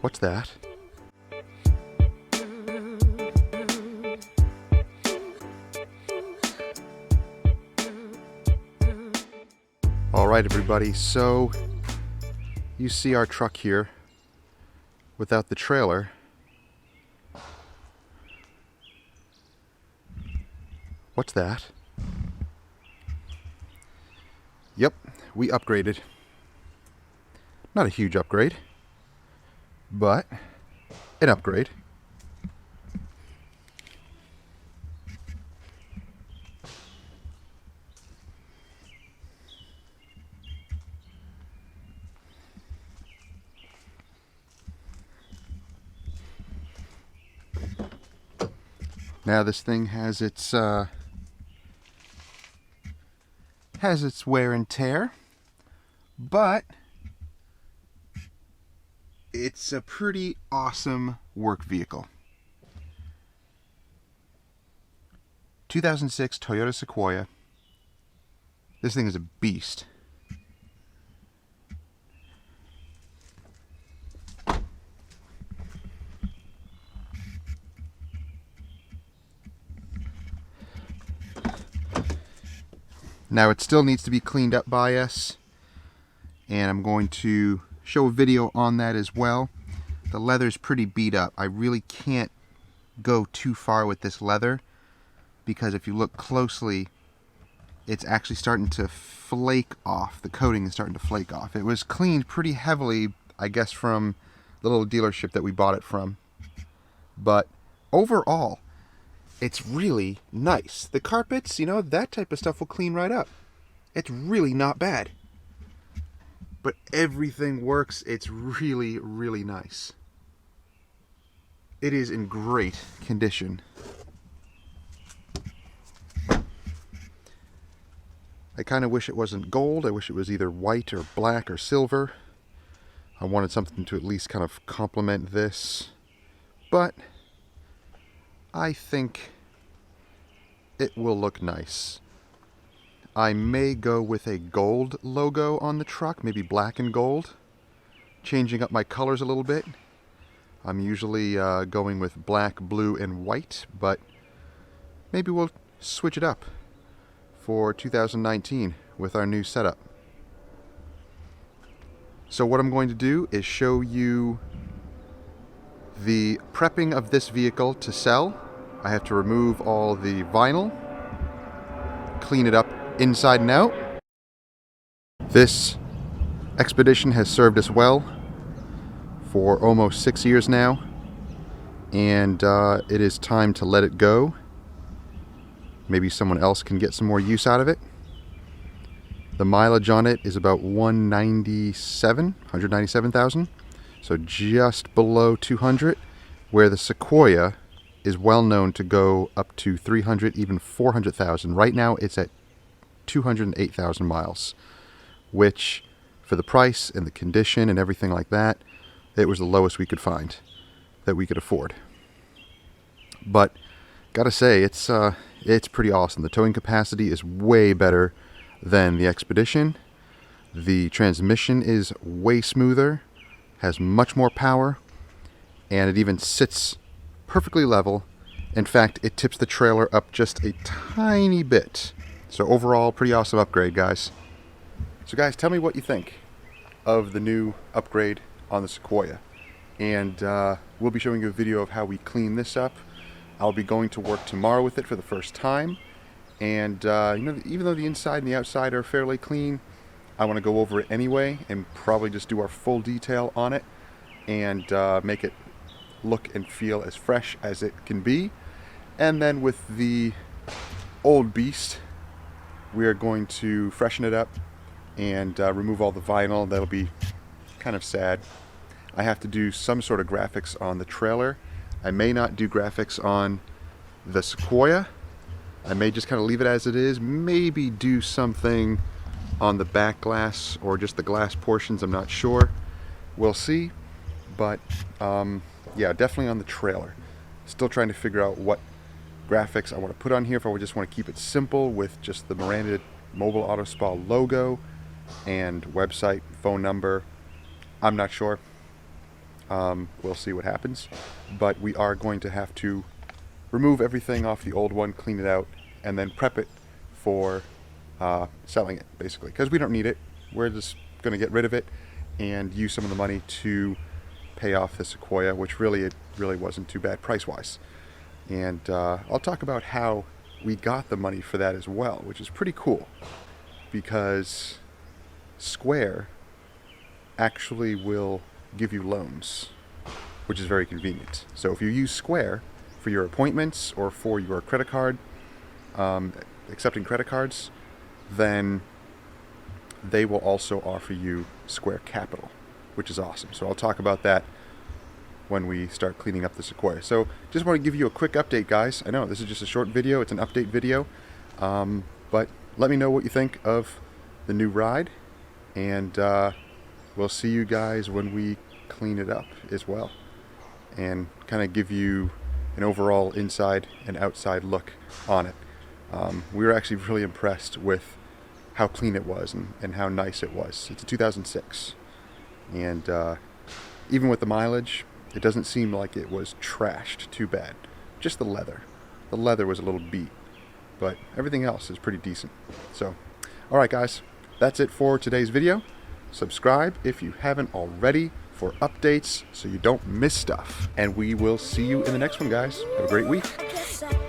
What's that? Alright everybody, so you see our truck here without the trailer. What's that? Yep, we upgraded. Not a huge upgrade, but an upgrade. Now this thing has its wear and tear, but it's a pretty awesome work vehicle. 2006 Toyota Sequoia. This thing is a beast. Now it still needs to be cleaned up by us, and I'm going to show a video on that as well. The leather's pretty beat up. I really can't go too far with this leather because if you look closely, it's actually starting to flake off. The coating is starting to flake off. It was cleaned pretty heavily, I guess, from the little dealership that we bought it from. But overall, it's really nice. The carpets, you know, that type of stuff will clean right up. It's really not bad. But everything works. It's really, really nice. It is in great condition. I kind of wish it wasn't gold. I wish it was either white or black or silver. I wanted something to at least kind of complement this. But I think it will look nice. I may go with a gold logo on the truck, maybe black and gold, changing up my colors a little bit. I'm usually going with black, blue, and white, but maybe we'll switch it up for 2019 with our new setup. So what I'm going to do is show you the prepping of this vehicle to sell. I have to remove all the vinyl, clean it up inside and out. This Expedition has served us well for almost 6 years now, and it is time to let it go. Maybe someone else can get some more use out of it. The mileage on it is about 197,000, so just below 200, where the Sequoia is well known to go up to 300, even 400,000. Right now it's at 208,000 miles, which for the price and the condition and everything like that, it was the lowest we could find that we could afford. But gotta say, it's pretty awesome. The towing capacity is way better than the Expedition. The transmission is way smoother, has much more power, and it even sits perfectly level. In fact, it tips the trailer up just a tiny bit. So overall, pretty awesome upgrade, guys. So guys, tell me what you think of the new upgrade on the Sequoia. And we'll be showing you a video of how we clean this up. I'll be going to work tomorrow with it for the first time. And you know, even though the inside and the outside are fairly clean, I want to go over it anyway and probably just do our full detail on it and make it look and feel as fresh as it can be. And then with the old beast, we are going to freshen it up and remove all the vinyl. That'll be kind of sad. I have to do some sort of graphics on the trailer. I may not do graphics on the Sequoia. I may just kind of leave it as it is. Maybe do something on the back glass or just the glass portions. I'm not sure. We'll see. But yeah, definitely on the trailer. Still trying to figure out what graphics I want to put on here. If I just want to keep it simple with just the Miranda Mobile Auto Spa logo and website, phone number. I'm not sure. We'll see what happens. But we are going to have to remove everything off the old one, clean it out, and then prep it for selling it, basically. Because we don't need it. We're just going to get rid of it and use some of the money to pay off the Sequoia, which it really wasn't too bad price-wise. And I'll talk about how we got the money for that as well, which is pretty cool, because Square actually will give you loans, which is very convenient. So if you use Square for your appointments or for your credit card, accepting credit cards, then they will also offer you Square Capital, which is awesome. So I'll talk about that when we start cleaning up the Sequoia. So just want to give you a quick update, guys. I know this is just a short video, it's an update video, but let me know what you think of the new ride, and we'll see you guys when we clean it up as well, and kind of give you an overall inside and outside look on it. We were actually really impressed with how clean it was and how nice it was. It's a 2006, and even with the mileage, it doesn't seem like it was trashed too bad. Just the leather. The leather was a little beat, but everything else is pretty decent. So, alright guys, that's it for today's video. Subscribe if you haven't already for updates so you don't miss stuff. And we will see you in the next one, guys. Have a great week.